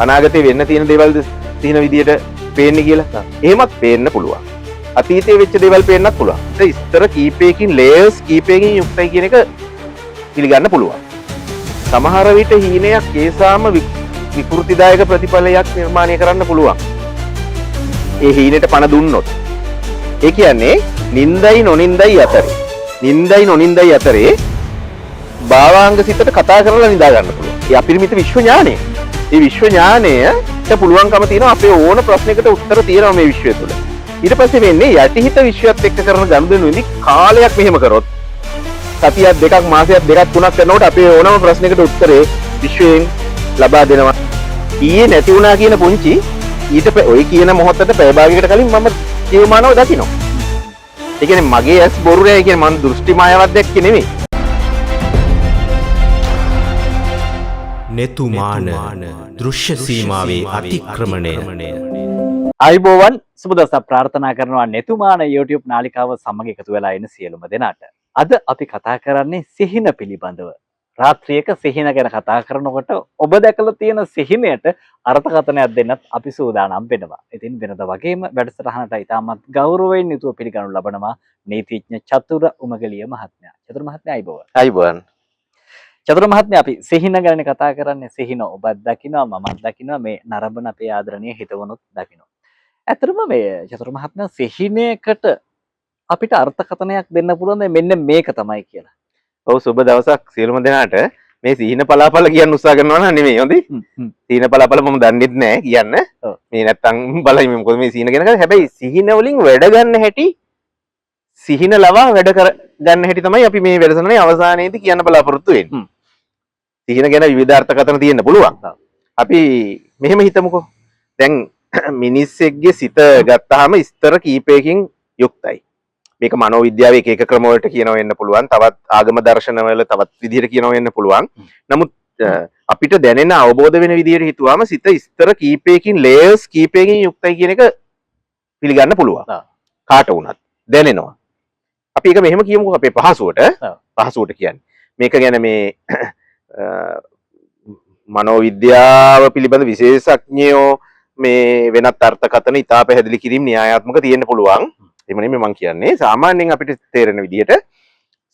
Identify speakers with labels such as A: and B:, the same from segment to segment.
A: අනාගතේ වෙන්න තියෙන දේවල්ද තියෙන විදියට පේන්නේ කියලා. එහෙමත් පේන්න පුළුවන්. අතීතයේ වෙච්ච දේවල් පේන්නත් පුළුවන්. ඒක ස්තර කීපයකින් ලේයර්ස් කීපයකින් යුක්තයි කියන එක පිළිගන්න පුළුවන්. සමහර විට හීනයක් ඒසාම විකෘතිදායක ප්‍රතිඵලයක් නිර්මාණය කරන්න පුළුවන්. ඒ හීනෙට පණ දුන්නොත්. ඒ කියන්නේ නින්දයි නොනින්දයි අතරේ භාවාංග සිතට කතා කරලා නිදා ගන්න පුළුවන්. ඒ අපරිමිත විශ්ව ඥානය. මේ විශ්ව ඥානයට පුළුවන්කම තියෙනවා අපේ ඕන ප්‍රශ්නයකට උත්තර තියෙනවා මේ විශ්වය තුළ. ඊට පස්සේ වෙන්නේ යටිහිත විශ්වයත් එක්ක කරන ගනුදෙනුවේදී කාලයක් මෙහෙම කරොත් සතියක් දෙකක් මාසයක් දෙකක් තුනක් කරනකොට අපේ ඕනම ප්‍රශ්නයකට උත්තරේ විශ්වයෙන් ලබා දෙනවා. ඊයේ නැති වුණා කියන පුංචි ඊට ඔය කියන මොහොතට පැය භාගයකට කලින් මම ජීවමානව දකිනවා. ඒ කියන්නේ මගේ ඇස් බොරු නෑ කියන්නේ මම දෘෂ්ටි මායාවක් දැක්කේ නෙමෙයි.
B: नेतुमान दृश्य सीमाවේ අතික්‍රමණය.
C: අයිබෝවන් සුබ දවසක් ප්‍රාර්ථනා කරනවා නෙතුමාන YouTube නාලිකාව සමග එකතු වෙලා ඉන්න සියලුම දෙනාට. අද අපි කතා කරන්නේ සිහින පිළිබඳව. රාත්‍රියක සිහින ගැන කතා කරනකොට ඔබ දැකලා තියෙන සිහිනයට අර්ථකථනයක් දෙන්නත් අපි සූදානම් වෙනවා. ඉතින් වෙනද වගේම වැඩසටහනට ඉතාමත් ගෞරවයෙන් යුතුව පිළිගනු ලබනවා නීතිඥ චතුර උමගලිය මහත්මයා. චතුර මහත්මයා අයිබෝවන්.
A: අයිබෝවන්.
C: චතුර මහත්මයා අපි සිහින ගැන කතා කරන්නේ. සිහින ඔබත් දකිනවා මමත් දකිනවා මේ නරඹන අපේ ආදරණීය හිතවණුත් දකිනවා. ඇත්තටම මේ චතුර මහත්මයා සිහිනයකට අපිට අර්ථකථනයක් දෙන්න පුළුවන් මෙන්න මේක තමයි කියලා.
A: ඔව් සුබ දවසක් සියලුම දෙනාට. මේ සිහින පලාපල කියන්න උත්සාහ කරනවා නෑ නෙමෙයි හොඳේ. සිහින පලාපල මම දන්නෙත් නෑ කියන්න. මේ නැත්තම් බලයි මොකද මේ සිහින ගැන කරන්නේ. හැබැයි සිහින වලින් වැඩ ගන්න හැටි සිහින ලවා වැඩ කර ගන්න හැටි තමයි අපි මේ වැඩසටහනේ අවසානයේදී කියන්න බලාපොරොත්තු වෙන්නේ. සිහින ගැන විවිධ අර්ථකථන තියෙන්න පුළුවන්. අපි මෙහෙම හිතමුකෝ. දැන් මිනිස්සෙක්ගේ සිත ගත්තාම ස්තර කීපයකින් යුක්තයි. මේක මනෝවිද්‍යාවේ එක ක්‍රම වලට කියනවා වෙන්න පුළුවන්. තවත් ආගම දර්ශනවල තවත් විදිහට කියනවා වෙන්න පුළුවන්. නමුත් අපිට දැනෙන අවබෝධ වෙන විදිහට හිතුවාම සිත ස්තර කීපයකින් ලේයර්ස් කීපයකින් යුක්තයි කියන එක පිළිගන්න පුළුවන්. කාට වුණත් දැනෙනවා. අපි ඒක මෙහෙම කියමුකෝ අපේ පහසුවට කියන්නේ. මේක ගැන මේ මනෝවිද්‍යාව පිළිබඳ විශේෂඥයෝ මේ වෙනත් අර්ථකථන ඉතා පැහැදිලි කිරීම න්‍යායාත්මක තියෙන්න පුළුවන්. එහෙම නෙමෙයි මම කියන්නේ සාමාන්‍යයෙන් අපිට තේරෙන විදිහට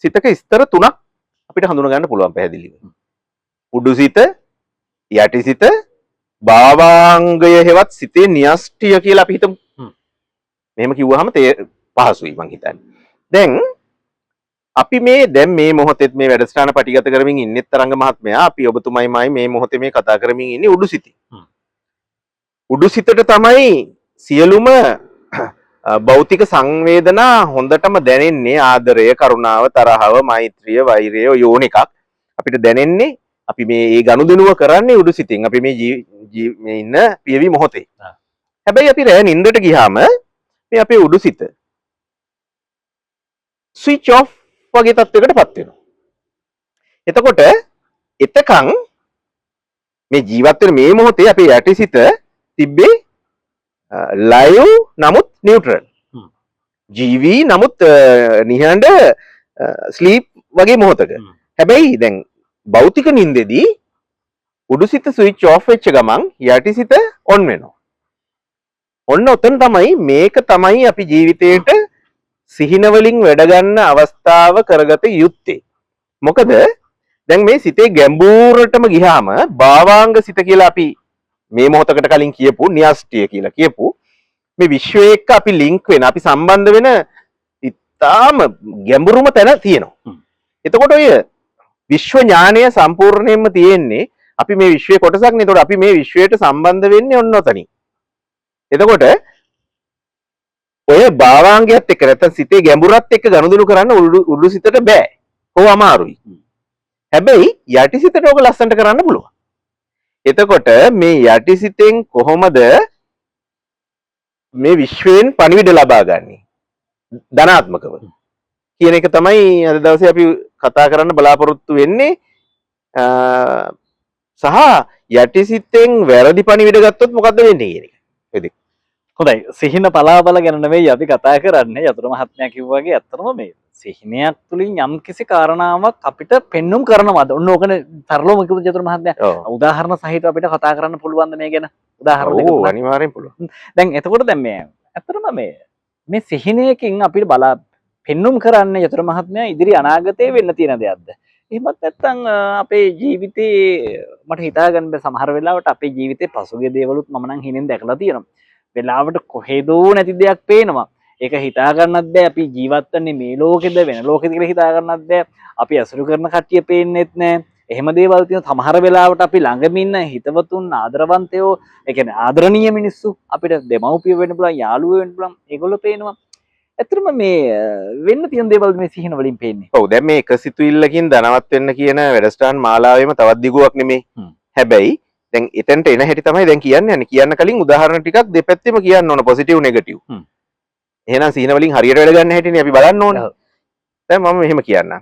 A: සිතක ස්තර තුනක් අපිට හඳුනා ගන්න පුළුවන් පැහැදිලිව. උඩු සිත, යටි සිත, භාවාංගය හෙවත් සිතේ න්‍යෂ්ටිය කියලා අපි හිතමු. මෙහෙම කිව්වහම පහසුයි මං හිතන්නේ. දැන් අපි දැන් මේ මොහොතේ මේ වැඩසටහන පටිගත කරමින් ඉන්නේ තරංග මහත්මයා අපි ඔබතුමයිමයි මේ මොහොතේ මේ කතා කරමින් ඉන්නේ උඩු සිතේ. උඩු සිතට තමයි සියලුම භෞතික සංවේදනා හොඳටම දැනෙන්නේ. ආදරය, කරුණාව, තරහව, මෛත්‍රිය, වෛරය යෝන එකක් අපිට දැනෙන්නේ. අපි මේ ගනුදෙනුව කරන්නේ උඩු සිතින්. අපි මේ ඉන්න පියවි මොහොතේ. හැබැයි අපි රැ නින්දට ගියාම මේ අපේ උඩු සිත ස්විච් ඔෆ් වගේ තත්වයකටපත් වෙනවා. එතකොට එතකන් මේ ජීවත් වෙන මේ මොහොතේ අපේ යටිසිත තිබ්බේ ලයිව් නමුත් නියුට්‍රල්. ජීවී නමුත් නිහඬ ස්ලීප් වගේ මොහොතක. හැබැයි දැන් භෞතික නින්දේදී උඩුසිත ස්විච් ඔෆ් වෙච්ච ගමන් යටිසිත ඔන් වෙනවා. ඔන්න ඔතන තමයි මේක තමයි අපි ජීවිතේට සිහින වලින් වැඩ ගන්න අවස්ථාව කරගත යුත්තේ. මොකද දැන් මේ සිතේ ගැඹුරටම ගියාම භාවාංග සිත කියලා අපි මේ මොහොතකට කලින් කියපු න්‍යෂ්ටිය කියලා කියපු මේ විශ්වය එක්ක අපි ලින්ක් වෙන අපි සම්බන්ධ වෙන ඉතාම ගැඹුරුම තැන තියෙනවා. එතකොට ඔය විශ්ව ඥානය සම්පූර්ණයෙන්ම තියෙන්නේ අපි මේ විශ්වයේ කොටසක් නේ. එතකොට අපි මේ විශ්වයට සම්බන්ධ වෙන්නේ ඔන්න ඔතනින්. එතකොට ඔය භාවාංගයත් එක්ක නැත්නම් සිතේ ගැඹුරත් එක්ක ගනුදෙනු කරන්න උඩු සිතට බෑ. කොහොම අමාරුයි. හැබැයි යටි සිතට ඔක ලස්සනට කරන්න පුළුවන්. එතකොට මේ යටි සිතෙන් කොහොමද මේ විශ්වයෙන් පණිවිඩ ලබා ගන්නේ ධනාත්මකව කියන එක තමයි අද දවසේ අපි කතා කරන්න බලාපොරොත්තු වෙන්නේ. සහ යටි සිතෙන් වැරදි පණිවිඩ ගත්තොත් මොකද්ද වෙන්නේ කියන එක.
C: හොඳයි සිහින පලාබල ගැන නෙවෙයි අපි කතා කරන්නේ යතුරු මහත්මයා කිව්වා වගේ ඇත්තටම මේ සිහිනයක් තුලින් යම් කිසි කාරණාවක් අපිට පෙන්눔 කරනවාද ඔන්න ඕකනේ තරලෝම කිව්ව යතුරු මහත්මයා උදාහරණ සහිතව අපිට කතා කරන්න පුළුවන් ද මේ ගැන උදාහරණ දෙකක්
A: ඔව් අනිවාර්යෙන් පුළුවන්.
C: දැන් එතකොට දැන් මේ ඇත්තටම මේ සිහිනයකින් අපිට බලා පෙන්눔 කරන්නේ යතුරු මහත්මයා ඉදිරි අනාගතයේ වෙන්න තියෙන දෙයක්ද එහෙමත් නැත්නම් අපේ ජීවිතේ මට හිතා ගන්න බෑ සමහර වෙලාවට අපේ ජීවිතේ පසුගිය දේවලුත් මම නම් හිනෙන් දැකලා තියෙනවා වෙලාවට කොහෙදෝ නැති දෙයක් පේනවා. ඒක හිතා ගන්නත් බෑ අපි ජීවත් වෙන්නේ මේ ලෝකෙද වෙන ලෝකෙද කියලා හිතා ගන්නත් බෑ. අපි අසුරු කරන කට්ටිය පේන්නෙත් නෑ. එහෙම දේවල් තියෙනවා. සමහර වෙලාවට අපි ළඟම ඉන්න හිතවතුන් ආදරවන්තයෝ, ඒ කියන්නේ ආදරණීය මිනිස්සු අපිට දෙමව්පියෝ වෙන්න පුළුවන්, යාළුවෝ වෙන්න පුළුවන්. ඒගොල්ලෝ පේනවා. ඇත්තටම මේ වෙන්න තියෙන දේවල් මේ සිහින වලින් පේන්නේ.
A: ඔව් දැන් මේ එක සිතුවිල්ලකින් ධනවත් වෙන්න කියන වැඩසටහන් මාලාවෙම තවත් දිගුවක් නෙමේ. හැබැයි දැන් එතනට එන හැටි තමයි දැන් කියන්නේ. කියන්න කලින් උදාහරණ ටිකක් දෙපැත්තෙම කියන්න ඕන පොසිටිව් නෙගටිව්. එහෙනම් සීන වලින් හරියට වැඩ ගන්න හැටිනේ අපි බලන්න ඕනේ. දැන් මම මෙහෙම කියන්නම්.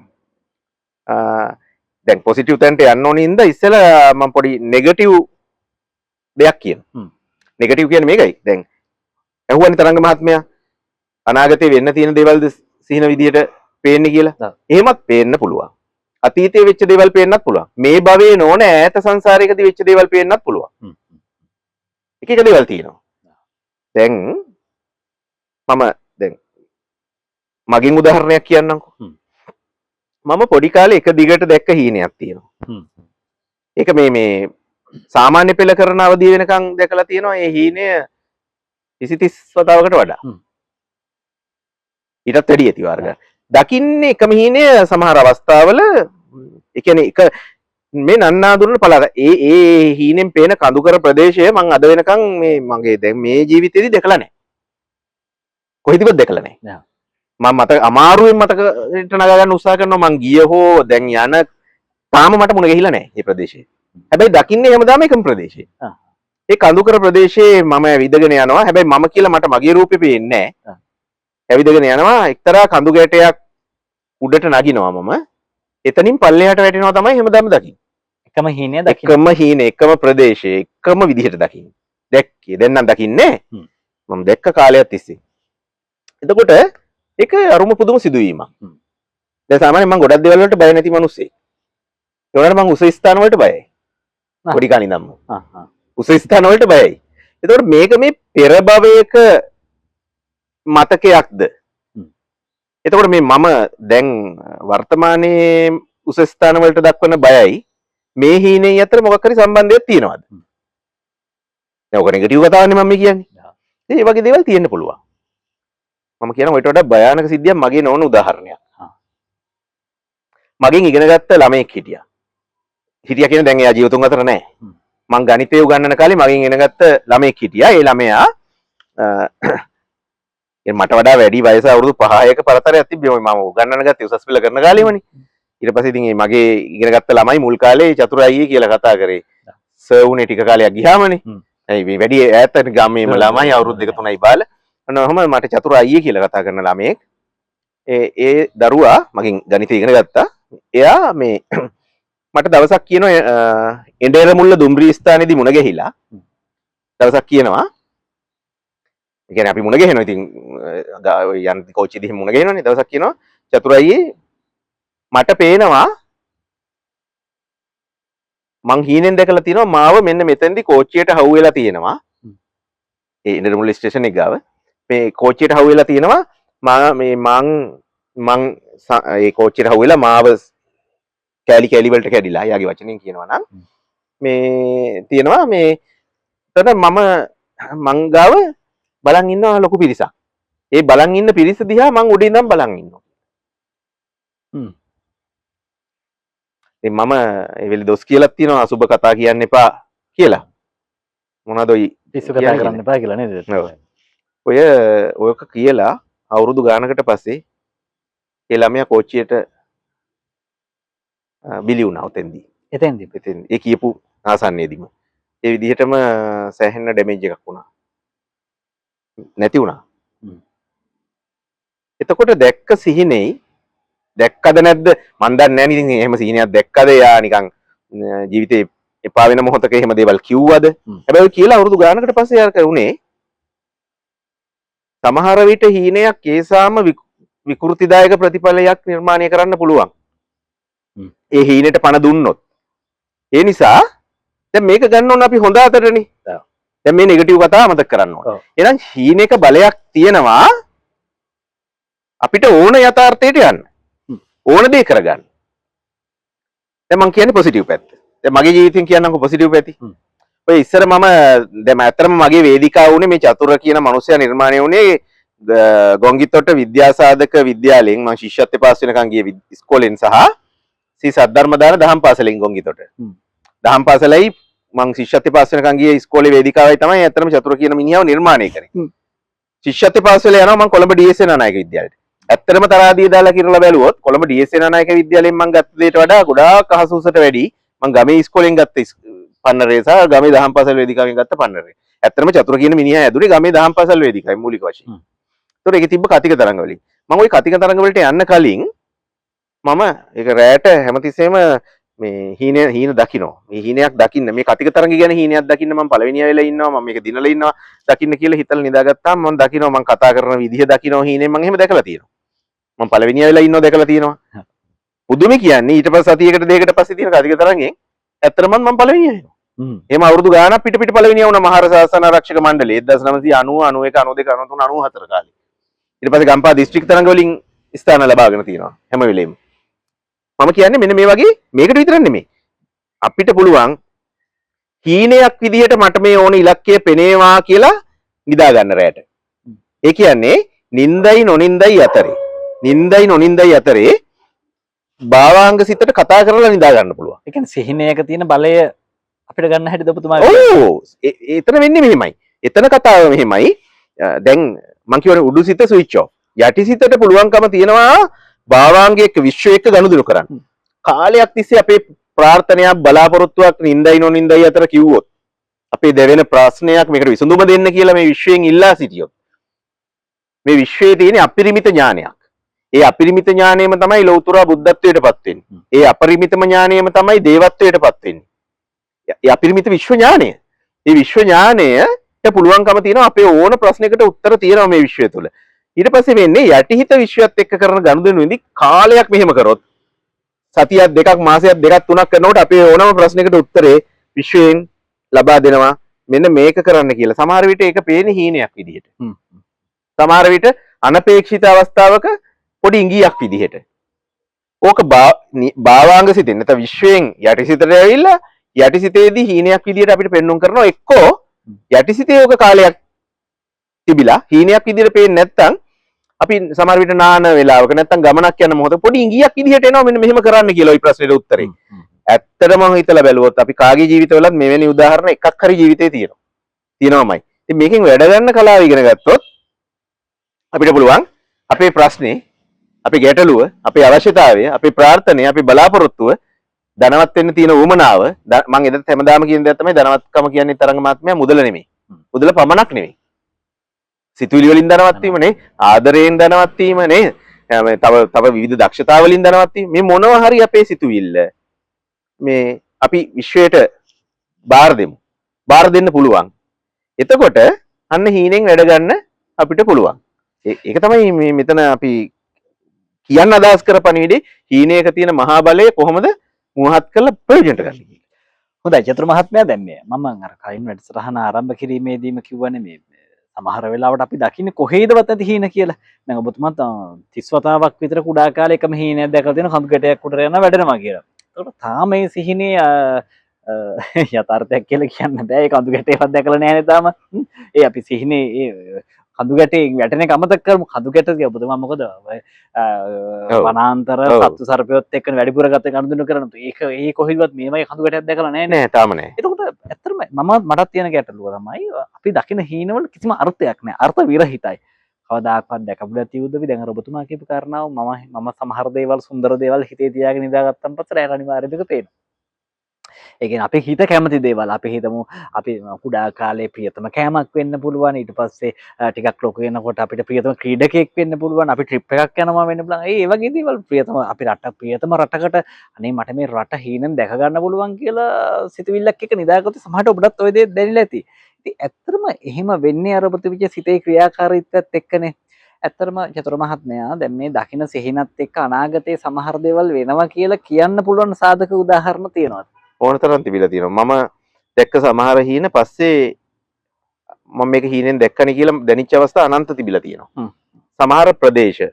A: දැන් පොසිටිව් තැනට යන්න ඕනේ ඉඳ ඉස්සෙල්ලා මම පොඩි නෙගටිව් දෙයක් කියනවා. නෙගටිව් කියන්නේ මේකයි. දැන් ඇහුවනේ තරංග මහත්මයා අනාගතේ වෙන්න තියෙන දේවල්ද සීන විදියට පේන්නේ කියලා. එහෙමත් පේන්න පුළුවන්. අතීතයේ වෙච්ච දේවල් පේන්නත් පුළුවන්. මේ භවයේ නෝන ඈත සංසාරයකදී වෙච්ච දේවල් පේන්නත් පුළුවන්. එක එක දේවල් තියෙනවා. දැන් මම දැන් මගින් උදාහරණයක් කියන්නම්කෝ. මම පොඩි කාලේ එක දිගට දැක්ක හීනයක් තියෙනවා. ඒක මේ සාමාන්‍ය පෙළ කරන අවධිය වෙනකන් දැකලා තියෙනවා. ඒ හීනය 20 30 වතාවකට වඩා. ඊටත් වැඩි ඇති වර්ග. දකින්නේ එකම හීනය සමහර අවස්ථාවල ඒ කියන්නේ එක මේ නන්නාඳුන පළාත ඒ හීනෙන් පේන කඳුකර ප්‍රදේශය මම අද වෙනකන් මේ මගේ දැන් මේ ජීවිතේදී දැකලා නැහැ. කොහෙදවත් දැකලා නැහැ. මම මතක අමාරුවෙන් මතකයට නගා ගන්න උත්සාහ කරනවා මං ගිය හෝ දැන් යන තාම මට මුණ ගැහිලා නැහැ මේ ප්‍රදේශේ. හැබැයි දකින්නේ හැමදාම එකම ප්‍රදේශේ. ඒ කඳුකර ප්‍රදේශයේ මම ඇවිදගෙන යනවා. හැබැයි මම කියලා මට මගේ රූපේ පේන්නේ නැහැ. ඇවිදගෙන යනවා එක්තරා කඳු ගැටයක් උඩට නගිනවා මම. එතනින් පල්ලෙහාට වැටෙනවා තමයි හැමදාම දකින්නේ.
C: එකම හීනය දකින්න.
A: එකම හීනේ එකම ප්‍රදේශයේ එකම විදිහට දකින්නේ. දැක්කේ දැන් නම් දකින්නේ. මම දැක්ක කාලයක් තිස්සේ. එතකොට ඒක අරුම පුදුම සිදුවීමක්. දැන් සාමාන්‍යයෙන් මම ගොඩක් දේවල් වලට බය නැති මිනිස්සෙක්. ඒ වුණාට මම උස ස්ථාන වලට බයයි. පොඩි කාලේ ඉඳන්ම. උස ස්ථාන වලට බයයි. එතකොට මේක මේ පෙර භවයක මතකයක්ද? එතකොට මේ මම දැන් වර්තමානයේ උස ස්ථාන වලට දක්වන බයයි මේ හීනේ අතර මොකක් හරි සම්බන්ධයක් තියෙනවද? දැන් ඔක නෙගටිව් කතාවනේ මම කියන්නේ. ඒ වගේ දේවල් තියෙන්න පුළුවන්. මම කියනවා ඊට වඩා භයානක සිද්ධියක් මගේ නොවන උදාහරණයක්. මගෙන් ඉගෙන ගත්ත ළමයෙක් හිටියා. හිටියා කියන දැන් එයා ජීවිතුන් අතර නැහැ. මං ගණිතය උගන්වන කාලේ මගෙන් ඉගෙන ගත්ත ළමයෙක් හිටියා. ඒ ළමයා මට වඩා වැඩි වයස අවුරුදු 5ක පරතරයක් තිබ්බේ මම උගන්වන්න ගත්තේ උසස් පෙළ කරන කාලෙමනේ. ඊට පස්සේ ඉතින් මගේ ඉගෙන ගත්ත ළමයි මුල් කාලේ චතුර අයියේ කියලා කතා කරේ. සර් උනේ ටික කාලයක් ගියාමනේ. ඇයි මේ වැඩි ඈත ගමේම ළමයි අවුරුදු 2 3යි බාල. ඔන්නෝම මට චතුර අයියේ කියලා කතා කරන ළමයෙක්. ඒ දරුවා මගෙන් ගණිතය ඉගෙන ගත්තා. එයා මේ මට දවසක් කියනවා එඬේර මුල්ල දුම්රිය ස්ථානයේදී මුණ ගැහිලා දවසක් කියනවා ඒ කියන්නේ අපි මුණ ගැහෙනවා ඉතින් යන් කෝච්චියේදී මුණ ගැහෙනවනේ දවසක් කියනවා චතුරායියේ මට පේනවා මං හීනෙන් දැකලා තියෙනවා මාව මෙන්න මෙතෙන්දී කෝච්චියට හවු වෙලා තියෙනවා ඒ එඬේර මුල්ල ස්ටේෂන් එක ගාව මේ කෝච්චියට හවු වෙලා තියෙනවා මං ඒ කෝච්චියට හවු වෙලා මාව කෑලි වලට කැඩිලා යාගේ වචනෙන් කියනවා නම් මේ තියෙනවා මේ එතන මං ගාව බලන් ඉන්නවා ලොකු පිරිසක්. ඒ බලන් ඉන්න පිරිස දිහා මං උඩින් ඉඳන් බලන් ඉන්නවා. ඉතින් මම ඒ වෙලේ දොස් කියලා තියෙනවා අසුබ කතා කියන්න එපා කියලා. මොනවද ඔය
C: පිස්සු කතා කරන්න එපා කියලා නේද?
A: ඔයක කියලා අවුරුදු ගානකට පස්සේ ඒ ළමයා කෝච්චියට බිලි වුණා උතෙන්දී.
C: එතෙන්දී.
A: ඒ කියපු ආසන්නයේදීම. ඒ විදිහටම සෑහෙන ඩැමේජ් එකක් වුණා. නැති වුණා. එතකොට දැක්ක සිහිනෙයි දැක්කද නැද්ද මන් දන්නේ නැහැ ඉතින් එහෙම සිහිනයක් දැක්කද යා නිකන් ජීවිතේ එපා වෙන මොහොතක එහෙම දේවල් කිව්වද? හැබැයි කියලා අවුරුදු ගානකට පස්සේ යාර කරුනේ සමහර විට හීනයක් ඒසාම විකෘතිදායක ප්‍රතිඵලයක් නිර්මාණය කරන්න පුළුවන්. ඒ හීනෙට පණ දුන්නොත්. ඒ නිසා දැන් මේක ගන්න ඕන අපි හොඳ අතටනේ. දැන් මේ නෙගටිව් කතාව අමතක කරන්න ඕන. එහෙනම් හීනෙක බලයක් තියෙනවා අපිට ඕන යථාර්ථයට යන්න. ඕන දේ කරගන්න. දැන් මම කියන්නේ පොසිටිව් පැත්ත. දැන් මගේ ජීවිතෙන් කියන්නම්කො පොසිටිව් පැති. ඔය ඉස්සර මම දැන් ඇත්තටම මගේ වේදිකාව උනේ මේ චතුර කියන මනුස්සයා නිර්මාණය වුණේ ගොංගිතොට විද්‍යාසාධක විද්‍යාලයෙන් මම ශිෂ්‍යත්වයට පාස් වෙනකන් ගිය ඉස්කෝලෙන් සහ සී සද්ධර්මදාන දහම් පාසලෙන් ගොංගිතොට. දහම් පාසලයි මම ශිෂ්‍යත්වයට පාස් වෙනකන් ගිය ඉස්කෝලේ වේදිකාවයි තමයි ඇත්තටම චතුර කියන මිනිහව නිර්මාණය කරේ. ශිෂ්‍යත්වයට පාස් වෙලා යනවා මම කොළඹ ඩීඑස්එ නායක විද්‍යාලයට. ඇත්තටම තරාදිය දාලා කිරලා බැලුවොත් කොළඹ ඩීඑස්එ නායක විද්‍යාලයෙන් මම ගත්ත දේට වඩා ගොඩාක් අහසුසට වැඩි මම ගමේ ඉස්කෝලෙන් ගත්ත පන්නරේ සහ ගමේ දහම් පාසල් වේදිකාවෙන් ගත්ත පන්නරේ. ඇත්තටම චතුර කියන මිනිහා ඇදුනේ ගමේ දහම් පාසල් වේදිකාවේ මූලික වශයෙන්. ඒතකොට ඒකේ තිබ්බ කතික තරංග වලින්. මම ওই කතික තරංග වලට යන්න කලින් මම ඒක රැයට හැමතිස්සෙම මේ හීන දකින්න. මේ හීනයක් දකින්න මේ කතික තරංග ගැන හීනයක් දකින්න මම පළවෙනියා වෙලා ඉන්නවා. මම මේක දිනලා ඉන්නවා දකින්න කියලා හිතලා නිදාගත්තාම මම දකින්න මම කතා කරන විදිහ දකින්න හීනෙන් මම එහෙම දැකලා තියෙනවා. මම පළවෙනියා වෙලා ඉන්නව දැකලා තියෙනවා. පුදුමේ කියන්නේ ඊට පස්සේ සතියකට දෙකකට පස්සේ තියෙන කතික තරංගෙන් ඇත්තටම මම පළවෙනියා වෙනවා. එහෙම අවුරුදු ගාණක් පිට පළවෙනියා වුණා මහර ශාසන ආරක්ෂක මණ්ඩලයේ 1990 91 92 93 94 කාලේ. ඊට පස්සේ ගම්පහ දිස්ත්‍රික් තරංග වලින් ස්ථාන ලබාගෙන තියෙනවා හැම වෙලෙම. මම කියන්නේ මෙන්න මේ වගේ මේකට විතරක් නෙමෙයි. අපිට පුළුවන් හීනයක් විදිහට මට මේ ඕන ඉලක්කය පෙනේවා කියලා නිදා ගන්න රැයට. ඒ කියන්නේ නින්දයි නොනින්දයි අතරේ භාවාංග සිතට කතා කරලා නිදා ගන්න පුළුවන්.
C: ඒ කියන්නේ සිහිනයක තියෙන බලය අපිට ගන්න හැටි ඔබතුමා
A: ඔව් එතන වෙන්නේ මෙහෙමයි. එතන කතාව මෙහෙමයි. දැන් මං කියවනේ උඩු සිත ස්විච් ඔෆ්. යටි සිතට පුළුවන්කම තියෙනවා භාවාංගයක විශ්වයක ගනුදෙනු කරන්න. කාලයක් තිස්සේ අපේ ප්‍රාර්ථනයක් බලාපොරොත්තුවක් නින්දයි නොනින්දයි අතර කිව්වොත් අපේ දැවෙන ප්‍රශ්නයක් මේකට විසඳුම දෙන්න කියලා මේ විශ්වයෙන් ඉල්ලා සිටියොත් මේ විශ්වයේ තියෙන අපරිමිත ඥානයක්. ඒ අපරිමිත ඥානයම තමයි ලෞතර බුද්ධත්වයටපත් වෙන්නේ. ඒ අපරිමිතම ඥානයම තමයි දේවත්වයටපත් වෙන්නේ. ඒ අපරිමිත විශ්ව ඥානය. මේ විශ්ව ඥානයට පුළුවන්කම තියෙනවා අපේ ඕන ප්‍රශ්නයකට උත්තර තියෙනවා මේ විශ්වය තුළ. ඊට පස්සේ වෙන්නේ යටිහිත විශ්වයත් එක්ක කරන ගනුදෙනුවේදී කාලයක් මෙහෙම කරොත් සතියක් දෙකක් මාසයක් දෙකක් තුනක් කරනකොට අපේ ඕනම ප්‍රශ්නයකට උත්තරේ විශ්වයෙන් ලබා දෙනවා. මෙන්න මේක කරන්න කියලා. සමහර විට ඒක පේන්නේ හීනයක් විදිහට. සමහර විට අනපේක්ෂිත අවස්ථාවක පොඩි ඉඟියක් විදිහට. ඕක භාවාංග සිතෙන් නැත්නම් විශ්වයෙන් යටිසිතට ඇවිල්ලා යටිසිතේදී හීනයක් විදිහට අපිට පෙන්වුම් කරනවා. එක්කෝ යටිසිතේ ඕක කාලයක් තිබිලා හීනයක් විදිහට පේන්නේ නැත්නම් අපි සමහර විට නාන වෙලාවක නැත්නම් ගමනක් යන මොහොත පොඩි ඉඟියක් විදිහට එනවා මෙන්න මෙහෙම කරන්න කියලා ওই ප්‍රශ්නෙට උත්තරේ. ඇත්තටම හිතලා බැලුවොත් අපි කාගේ ජීවිතවලත් මෙවැනි උදාහරණ එකක් හරි ජීවිතේ තියෙනවා. තියෙනවමයි. ඉතින් මේකෙන් වැඩ ගන්න කලාව ඉගෙන ගත්තොත් අපිට පුළුවන් අපේ ප්‍රශ්නේ, අපේ ගැටලුව, අපේ අවශ්‍යතාවය, අපේ ප්‍රාර්ථනය, අපේ බලාපොරොත්තුව ධනවත් වෙන්න තියෙන උවමනාව මම එදත් හැමදාම කියන දේ තමයි ධනවත්කම කියන්නේ තරංග මාත්මය මුදල නෙමෙයි. මුදල පමණක් නෙමෙයි. සිතුවිලි වලින් ධනවත් වීම නේ, ආදරයෙන් ධනවත් වීම නේ, තව විවිධ දක්ෂතා වලින් ධනවත් වීම. මේ මොනවා හරි අපේ සිතුවිල්ල මේ අපි විශ්වයට බාර දෙමු. බාර දෙන්න පුළුවන්. එතකොට අන්න හීනෙන් වැඩ ගන්න අපිට පුළුවන්. ඒක තමයි මේ මෙතන අපි කියන්න අදහස් කරපණිවිඩේ හීනයක තියෙන මහා බලය කොහොමද මුවහත් කරලා ප්‍රයෝජනට ගන්න කියලා.
C: හොඳයි චතුර මහත්මයා දැන් මේ මම අර කලින් වැඩසටහන ආරම්භ කිරීමේදීම කිව්වනේ මේ සමහර වෙලාවට අපි දකින්නේ කොහේදවත් නැති හීන කියලා. දැන් ඔබතුමාත් 30 වතාවක් විතර කුඩා කාලේ එකම හීනයක් දැකලා තියෙන කඳු ගැටයක් උඩට යනවා වැඩනවා කියලා. ඒකට තාම මේ සිහිනේ යථාර්ථයක් කියලා කියන්න බෑ. ඒ කඳු ගැටේවත් දැකලා නැහැ නේ තාම. ඒ අපි සිහිනේ ඒ කඳු ගැටේ වැටෙන එක අමතක කරමු. කඳු ගැට කිය ඔබතුමා මොකද වනාන්තර සත්තු සර්පයොත් එක්ක වැඩිපුර ගත ගනුදෙනු කරනවා. ඒ කොහෙවත් මේවයි කඳු ගැටයක් දැකලා නැහැ නේ.
A: තාම නැහැ.
C: එතකොට ඇත්තටම මටත් තියෙන ගැටලුව තමයි අපි දකින හීනවල කිසිම අර්ථයක් නැහැ. අර්ථ විරහිතයි. කවදාකවත් දැකපු නැති උදවි දැන් ඔබතුමා කියපු කාරණාව මම සමහර දේවල් සුන්දර දේවල් හිතේ තියාගෙන ඉඳාගත්තන් පස්සේ රැට අනිවාර්යයෙන්ම පේනවා. ඒ කියන්නේ අපේ හිත කැමති දේවල් අපි හිතමු අපි කුඩා කාලේ ප්‍රියතම කෑමක් වෙන්න පුළුවන්. ඊට පස්සේ ටිකක් ලොකු වෙනකොට අපිට ප්‍රියතම ක්‍රීඩකයෙක් වෙන්න පුළුවන්. අපි ට්‍රිප් එකක් යනවා වෙන්න පුළුවන්. ඒ වගේ දේවල් ප්‍රියතම අපි ප්‍රියතම රටකට අනේ මට මේ රට හීනෙන් දැක ගන්න පුළුවන් කියලා සිතුවිල්ලක් එක නිදාගත්තොත් සමහරට ඔබටත් ওই දේ දැනෙලා ඇති. ඉතින් ඇත්තටම එහෙම වෙන්නේ අර ප්‍රතිවිජ සිතේ ක්‍රියාකාරීත්වයත් එක්කනේ. ඇත්තටම චතුර මහත්මයා දැන් මේ දකින්න සිහිනත් එක්ක අනාගතයේ සමහර දේවල් වෙනවා කියලා කියන්න පුළුවන් සාධක උදාහරණ තියෙනවා.
A: ඕන තරම් තිබිලා තියෙනවා. මම දැක්ක සමහර හීන පස්සේ මම මේක හීනෙන් දැක්කනේ කියලා දැනිච්ච අවස්ථා අනන්ත තිබිලා තියෙනවා. සමහර ප්‍රදේශ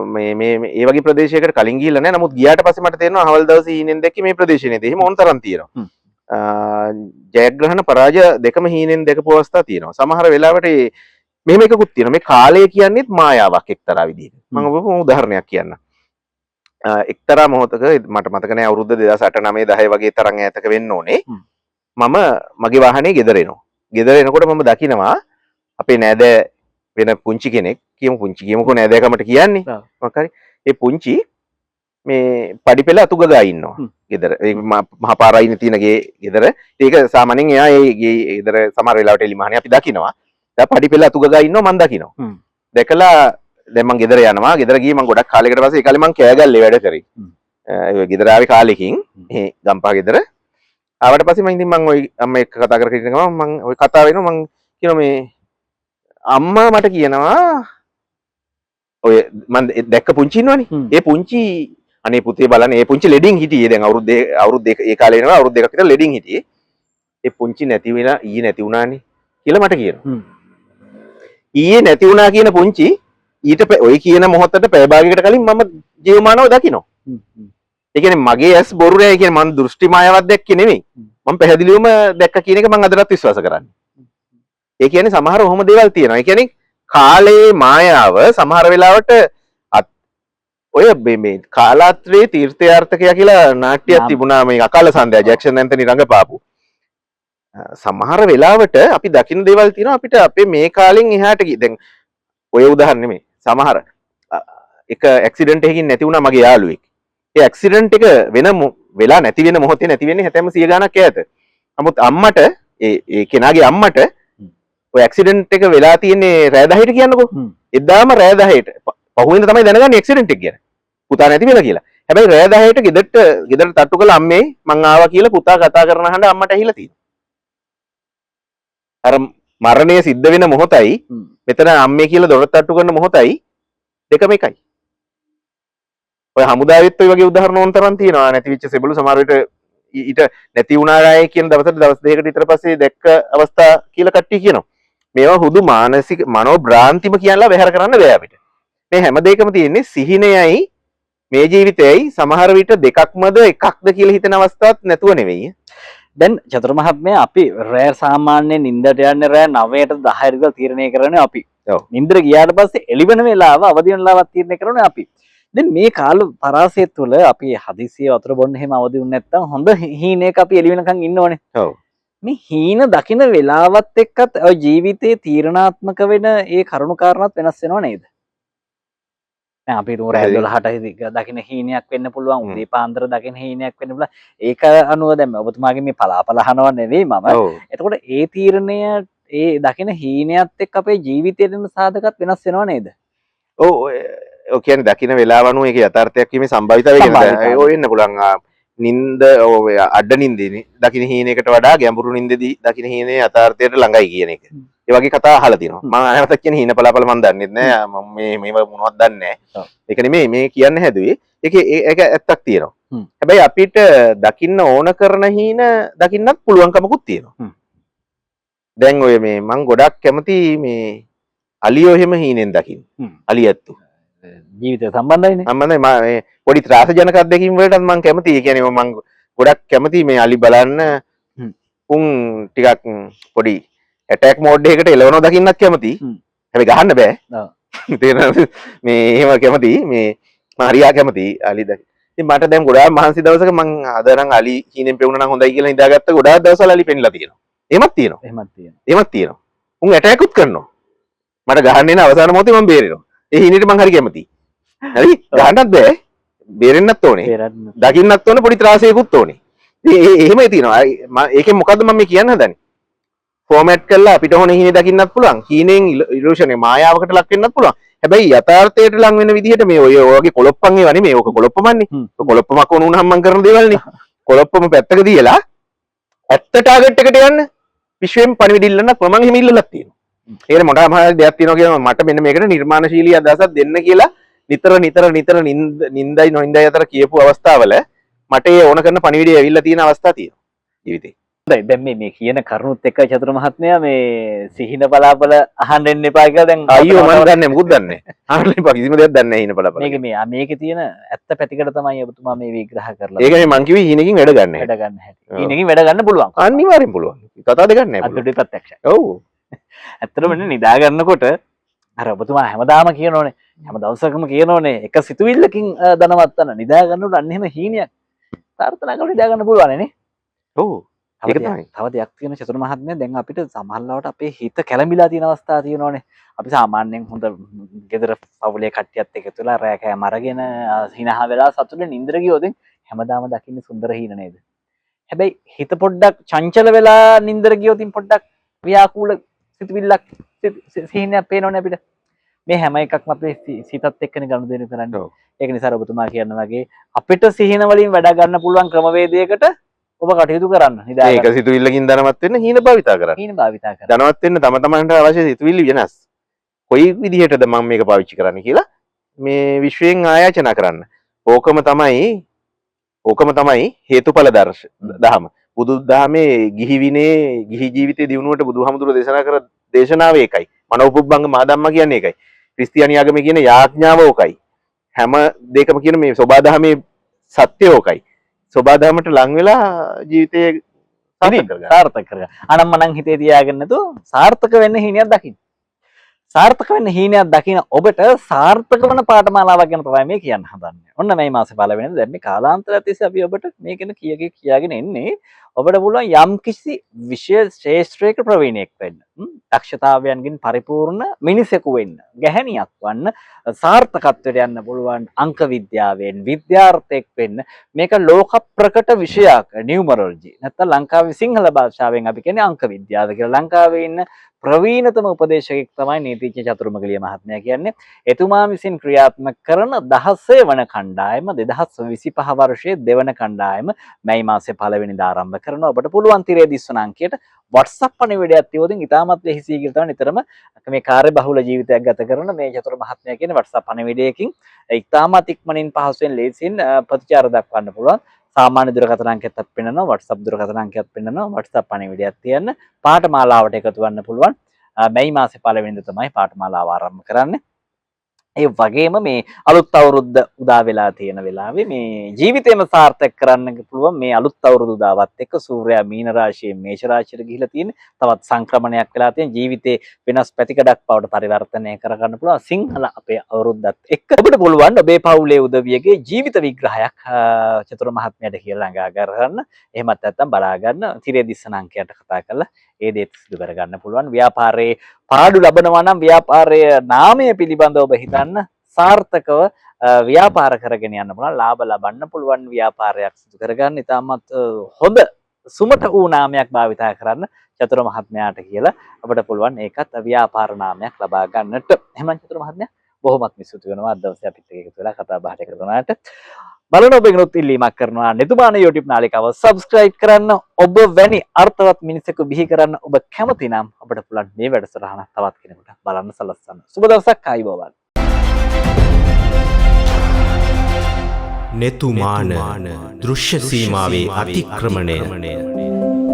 A: මේ ඒ වගේ ප්‍රදේශයකට කලින් ගිහිල්ලා නැහැ. නමුත් ගියාට පස්සේ මට තේරෙනවා අහවල් දවසේ හීනෙන් දැක්කේ මේ ප්‍රදේශේ නේද. එහෙම ඕන තරම් තියෙනවා. ජයග්‍රහණ පරාජය දෙකම හීනෙන් දැකපු අවස්ථා තියෙනවා. සමහර වෙලාවට මෙහෙම එකකුත් තියෙනවා. මේ කාලය කියන්නේත් මායාවක් එක්තරා විදිහකට. මම ඔබට උදාහරණයක් කියන්නම්. එක්තරා මොහොතක මට මතක නැහැ අවුරුදු 2008 9 10 වගේ තරම් ඈතක වෙන්න ඕනේ. මම මගේ වාහනේ ගෙදර එනවා. ගෙදර එනකොට මම දකිනවා අපේ නෑද වෙන පුංචි කෙනෙක් පුංචි කියමුකෝ නෑදෑකමට කියන්නේ මොකක් හරි ඒ පුංචි මේ පඩිපෙළ අතුගගා ඉන්නවා ගෙදර ඒ මහා පාරයිනේ තියෙන ගෙදර ඒක සාමාන්‍යයෙන් එයා ඒ ගෙදර සමහර වෙලාවට එලිමහනේ අපි දකිනවා දැන් පඩිපෙළ අතුගගා ඉන්නවා මම දකිනවා දැකලා දැන් මං ගෙදර යනවා ගෙදර ගියේ මං ගොඩක් කාලයකට පස්සේ ඒ කාලේ මං කෑගල්ලේ වැඩ කරේ ඒ ගෙදර ආවේ කාලෙකින් මේ ගම්පහ ගෙදර ආවට පස්සේ මං ඉතින් මං ওই අම්මා එක්ක කතා කරගෙන ඉන්න ගමන් මං ওই කතාව වෙනවා මං කියනවා මේ අම්මා මට කියනවා ඔය මං දැක්ක පුංචි ඉන්නවනේ ඒ පුංචි අනේ පුතේ බලන්න ඒ පුංචි ලෙඩින් හිටියේ දැන් අවුරුදු දෙක ඒ කාලේ එනවා අවුරුදු දෙකක් විතර ලෙඩින් හිටියේ ඒ පුංචි නැති වෙලා ඊයේ නැති වුණානේ කියලා මට කියනවා ඊයේ නැති වුණා කියන පුංචි ඊට ඔය කියන මොහොතට පැය භාගයකට කලින් මම ජීවමානව දකිනවා ඒ කියන්නේ මගේ ඇස් බොරු නෑ කියන්නේ මම දෘෂ්ටි මායාවක් දැක්කේ නෙමෙයි මම පැහැදිලිවම දැක්ක කියන එක මම අදටත් විශ්වාස කරන්නේ ඒ කියන්නේ සමහර ඔහොම දේවල් තියෙනවා ඒ කියන්නේ කාලයේ මායාව සමහර වෙලාවට ඔය මේ කාලාත්‍රයේ තීර්ථයාර්ථකය කියලා නාට්‍යයක් තිබුණා මේ අකාල සන්ධ්‍යා ජැක්සන් ඇන්තනි රඟපාපු සමහර වෙලාවට අපි දකින්න දේවල් තියෙනවා අපිට අපේ මේ කාලෙන් එහාට දැන් ඔය උදාහරණ නෙමෙයි සමහර එක ඇක්සිඩන්ට් එකකින් නැති වුණා මගේ යාළුවෙක් ඒ ඇක්සිඩන්ට් එක වෙලා නැති වෙන මොහොතේ නැති වෙන්නේ හැතැම්ම 100 ගණක් ඈත නමුත් අම්මට ඒ කෙනාගේ අම්මට ඔය ඇක්සිඩන්ට් එක වෙලා තියෙන්නේ රෑ 10ට කියන්නකෝ එදාම රෑ 10ට පහුවෙන්ද තමයි දැනගන්නේ ඇක්සිඩන්ට් එක ගැන පුතා නැති වෙලා කියලා හැබැයි රෑ 10ට ගෙදරට තට්ටු කළා අම්මේ මං ආවා කියලා පුතා කතා කරන හඬ අම්මට ඇහිලා තියෙනවා අර මරණය සිද්ධ වෙන මොහොතයි මෙතන අම්මේ කියලා දොර තට්ටු කරන මොහොතයි දෙකම එකයි ඔය හමුදාවෙත් ඔය වගේ උදාහරණ ඕන තරම් තියෙනවා නැති වෙච්ච සෙබළු සමහර විට ඊට නැති වුණාරායි කියන දවසට දවස් දෙකකට විතර පස්සේ දැක්ක අවස්ථා කියලා කට්ටිය කියනවා මේවා හුදු මානසික මනෝභ්‍රාන්තිම කියලා බැහැර කරන්න බෑ අපිට මේ හැම දෙයකම තියෙන්නේ සිහිනයයි මේ ජීවිතයයි සමහර විට දෙකක්මද එකක්ද කියලා හිතන අවස්ථාවක් නැතුව නෙවෙයි
C: දැන් චතුර මහත්මයා අපි රෑ සාමාන්‍යයෙන් නිින්දට යන්නේ රෑ 9ට 10ට විතර තීරණය කරන්නේ අපි. ඔව්. නිින්දට ගියාට පස්සේ එළි වෙන වෙලාව අවදි වෙන වෙලාවක් තීරණය කරන්නේ අපි. දැන් මේ කාල පරාසය තුළ අපි හදිසිය වතුර බොන්න එහෙම අවදි වුනේ නැත්නම් හොඳ හීනයක අපි එළි වෙනකන් ඉන්නවනේ. ඔව්. මේ හීන දකින වෙලාවත් එක්කත් ඔය ජීවිතේ තීරණාත්මක වෙන ඒ කරුණු කාරණාත් වෙනස් වෙනව නේද? දැන් අපි රෑ 12ට දකින හීනයක් වෙන්න පුළුවන් උදේ පාන්දර දකින හීනයක් වෙන්න පුළුවන් ඒක අනුව දැන් ඔබතුමාගේ මේ පලාපල අහනව නෙවෙයි මම එතකොට ඒ තීරණය ඒ දකින හීනයත් එක්ක අපේ ජීවිතේ දෙන සාධකත් වෙනස් වෙනව නේද
A: ඔව් ඔය කියන්නේ දකින වෙලාව අනුව ඒක යථාර්ථයක් වීමේ සම්භාවිතාවය කියන්නේ ඔය වෙන්න පුළුවන් නින්ද අඩ නින්දේනේ දකින හීනයකට වඩා ගැඹුරු නින්දේදී දකින හීනේ යථාර්ථයට ළඟයි කියන එක ඒ වගේ කතා අහලා තියෙනවා මම අහකට කියන හීන පලාපල මම දන්නේ නැහැ මම මේව මොනවද දන්නේ නැහැ ඒක නෙමෙයි මේ කියන්න හැදුවේ ඒක ඇත්තක් තියෙනවා හැබැයි අපිට දකින්න ඕන කරන හීන දකින්නත් පුළුවන්කමකුත් තියෙනවා දැන් ඔය මේ මම ගොඩක් කැමති මේ අලියෝ එහෙම හීනෙන් දකින්න අලියැත්තු
C: ජීවිතය සම්බන්ධයිනේ
A: සම්බන්ධයි මම පොඩි ත්‍රාසජනක අත්දැකීම් වලටත් මම කැමතියි ඒ කියන්නේ මම ගොඩක් කැමතියි මේ අලි බලන්න උන් ටිකක් පොඩි ඇටැක් මෝඩ් එකකට එලවනවා දකින්නත් කැමතියි හැබැයි ගහන්න බෑ තේරෙනවද මේ එහෙම කැමතියි මේ මම හරියා කැමතියි අලි දකින්න ඉතින් මට දැන් ගොඩාක් මහන්සි දවසක මං අද නම් අලි හීනෙන් පෙවුණා නම් හොඳයි කියලා හිතාගත්ත ගොඩාක් දවස්වල අලි පෙන්නලා තියෙනවා එහෙමත් තියෙනවා උන් ඇටැක්ුත් කරනවා මට ගහන්න එන අවසාන මොහොතේ මම බේරෙනවා ඒ හීනෙට මං හරි කැමතියි හරි ගහන්නත් බෑ බේරෙන්නත් ඕනේ දකින්නත් ඕනේ පොඩි ත්‍රාසයකුත් ඕනේ එහෙමයි තියෙනවා ඒකෙන් මොකද්ද මම මේ කියන්න හදන්නේ ෆෝමැට් කරලා අපිට ඕනේ හීනේ දකින්නත් පුළුවන් හීනෙන් ඉලූෂන් එක මායාවකට ලක් වෙන්නත් පුළුවන් හැබැයි යථාර්ථයට ලං වෙන විදිහට මේ ඔය වගේ කොලොප්පන් ඒවා නෙමෙයි ඕක කොලොප්පමන්නේ කොලොප්පමක් වුණාම මම කරන දේවල්නේ කොලොප්පම පැත්තක තියලා ඇත්ත ටාගට් එකට යන්න විශ්වයෙන් පණිවිඩ ඉල්ලන්න මම එහෙම ඉල්ලලා තියෙනවා. ඒකේ මොනවා මහා දෙයක් තියෙනවා කියනවා මට මෙන්න මේකට නිර්මාණශීලී අදහසක් දෙන්න කියලා නිතර නින්දයි නොනින්දයි අතර කියපු අවස්ථාවල මට ඒ ඕන කරන පණිවිඩය ඇවිල්ලා තියෙන අවස්ථා තියෙනවා ජීවිතේ.
C: හොඳයි දැන් මේ කියන කරුණුත් එක්ක චතුර මහත්මයා මේ සිහින බලාපල අහන්න එන්න එපා කියලා දැන්
A: අයියෝ මම දන්නේ මොකුත් දන්නේ නැහැ. අහන්න එපා කිසිම දෙයක් දන්නේ නැහැ හින බලාපල.
C: මේකේ තියෙන ඇත්ත පැතිකඩ තමයි ඔබතුමා මේ විග්‍රහ කරලා.
A: ඒකනේ මං කිව්වේ හීනකින් වැඩ ගන්න හැටි.
C: වැඩ ගන්න හැටි. හීනකින් වැඩ ගන්න පුළුවන්.
A: අනිවාර්යෙන් පුළුවන්. කතා දෙකක් නැහැ.
C: අද්දුටි ප්‍රත්‍යක්ෂයි.
A: ඔව්.
C: ඇත්තටම නිදා ගන්නකොට අර ඔබතුමා හැමදාම කියනෝනේ හැම දවසකම කියනෝනේ එක සිතුවිල්ලකින් ධනවත් වෙන නිදා ගන්නකොට අන්න එහෙම හීනයක් ප්‍රාර්ථනා කරලා නිදා ගන්න පුළුවන් නේ.
A: ඔව්. ඒක තමයි.
C: තව දෙයක් තියෙන චතුර මහත්මයා දැන් අපිට සමහරවිට අපේ හිත කැළඹිලා තියෙන අවස්ථා තියෙනෝනේ. අපි සාමාන්‍යයෙන් හොඳ ගෙදර පවුලේ කට්ටියත් එකතු වෙලා රෑ කෑම අරගෙන හිනහ වෙලා සතුටෙන් නින්දර ගියොත් හැමදාම දකින්නේ සුන්දර හීන නේද? හැබැයි හිත පොඩ්ඩක් චංචල වෙලා නින්දර ගියොත් පොඩ්ඩක් ව්‍යාකූල සිතුවිල්ලක් සිහිනයක් පේනවනේ අපිට. මේ හැම එකක්ම අපේ සිතත් එක්කනේ ගනුදෙනු කරන්නේ. ඒක නිසා ඔබතුමා කියන වගේ අපිට සිහින වලින් වැඩ ගන්න පුළුවන් ක්‍රමවේදයකට ඔබ කටයුතු කරන්න. නිදා
A: ඒක සිතුවිල්ලකින් ධනවත් වෙන්න හීන භාවිතා කරන්න.
C: හීන භාවිතා කරන්න.
A: ධනවත් වෙන්න තම තමන්ට අවශ්‍ය සිතුවිලි වෙනස්. කොයි විදිහටද මම මේක පාවිච්චි කරන්නේ කියලා මේ විශ්වයෙන් ආයාචනා කරන්න. ඕකම තමයි හේතුඵල දහම. බුදුදහමේ ගිහි විනේ ගිහි ජීවිතයේ දිනුවට බුදුහාමුදුරුවෝ දේශනා කර දේශනාව ඒකයි. මනෝපුබ්බංග මාදම්ම කියන්නේ ඒකයි. ක්‍රිස්තියානි ආගමේ කියන යාඥාව ඕකයි. හැම දෙයකම කියන මේ සෝබා දහමේ සත්‍ය ඕකයි. සෝබා දහමට ලං වෙලා ජීවිතේ සාර්ථක කරගන්න.
C: අනම්මනම් හිතේ තියාගෙන නැතුව සාර්ථක වෙන්න හීනයක් දකින්න. සාර්ථක වෙන්න හීනයක් දකින්න ඔබට සාර්ථක වන පාඨමාලාවක් ගැන තමයි මේ කියන්න හදන්නේ. ඔන්න මේ මාසේ පළවෙනිද දැන් මේ කාලාන්තරය තිස්සේ අපි ඔබට මේ ගැන කියාගෙන එන්නේ. ඔබට පුළුවන් යම් කිසි විෂය ශ්‍රේෂ්ඨයක ප්‍රවීණයෙක් වෙන්න. දක්ෂතාවයන්ගෙන් පරිපූර්ණ මිනිසෙකු වෙන්න. ගැහැණියක් වන්න. සාර්ථකත්වයට යන්න පුළුවන් අංක විද්‍යාවෙන් විද්‍යාර්ථයෙක් වෙන්න. මේක ලෝක ප්‍රකට විෂයක් නියුමරොලොජි. නැත්නම් ලංකාවේ සිංහල භාෂාවෙන් අපි කියන්නේ අංක විද්‍යාව කියලා. ලංකාවේ ඉන්න ප්‍රවීණතම උපදේශකෙක් තමයි නීතිඥ චතුරුමගලිය මහත්මයා කියන්නේ. එතුමා විසින් ක්‍රියාත්මක කරන 16 වන කණ්ඩායම 2025 වර්ෂයේ දෙවන කණ්ඩායම මැයි මාසේ පළවෙනිදා ආරම්භ කරනවා. ඔබට පුළුවන් තිරේ දිස්වන අංකයට WhatsApp පණිවිඩයක් තියෝදින් ඉතාමත් ලෙහිසි කියලා තමයි නිතරම මේ කාර්ය බහුල ජීවිතයක් ගත කරන මේ චතුර මහත්මයා කියන WhatsApp පණිවිඩයකින් ඉතාමත් ඉක්මනින් පහසුවෙන් ලේසියෙන් ප්‍රතිචාර දක්වන්න පුළුවන්. සාමාන්‍ය දුරකථන අංකයක්ත් පෙන්නනවා WhatsApp දුරකථන අංකයක් පෙන්නනවා WhatsApp පණිවිඩයක් තියන්න පාඨමාලාවට එකතු වෙන්න පුළුවන්. මැයි මාසේ පළවෙනිදා තමයි පාඨමාලාව ආරම්භ කරන්නේ. ඒ වගේම මේ අලුත් අවුරුද්ද උදා වෙලා තියෙන වෙලාවේ මේ ජීවිතේම සාර්ථක කරන්න පුළුවන් මේ අලුත් අවුරුදු උදාවත් එක්ක සූර්යයා මීන රාශියෙන් මේෂ රාශියට ගිහිලා තියෙන තවත් සංක්‍රමණයක් වෙලා තියෙන ජීවිතේ වෙනස් පැතිකඩක් බවට පරිවර්තනය කරගන්න පුළුවන් සිංහල අපේ අවුරුද්දත් එක්ක ඔබට පුළුවන් ඔබේ පවුලේ උදවියගේ ජීවිත විග්‍රහයක් චතුර මහත්මයාට කියලා ළඟා කරගන්න එහෙමත් නැත්නම් බලා ගන්න තිරේ දිස්සන අංකයට කතා කරලා ඒ දේත් සිදු කරගන්න පුළුවන් ව්‍යාපාරයේ පාඩු ලබනවා නම් ව්‍යාපාරයේ නාමය පිළිබඳව ඔබ හිතන්න සාර්ථකව ව්‍යාපාර කරගෙන යන්න පුළුවන් ලාභ ලබන්න පුළුවන් ව්‍යාපාරයක් සිදු කරගන්න ඉතාමත් හොඳ සුමට වූ නාමයක් භාවිතා කරන්න චතුර මහත්මයාට කියලා අපිට පුළුවන් ඒකත් ව්‍යාපාර නාමයක් ලබා ගන්නට එහෙනම් චතුර මහත්මයා බොහොමත් මිසුතු වෙනවා අද දවසේ අපිත් එක්ක එකතු වෙලා කතා බහට එකතු වුණාට බලන ඔබ ගෙනුත් ඉල්ලීමක් කරනවා නිතුමාන YouTube නාලිකාව subscribe කරන්න ඔබ වැනි අර්ථවත් මිනිසෙකු බිහි කරන්න ඔබ කැමති නම් අපිට පුළුවන් මේ වැඩසටහන තවත් කෙනෙකුට බලන්න සලස්වන්න සුබ දවසක් ආයිබෝවන්
B: නෙතුමාන දෘශ්‍ය සීමාවේ අතික්‍රමණය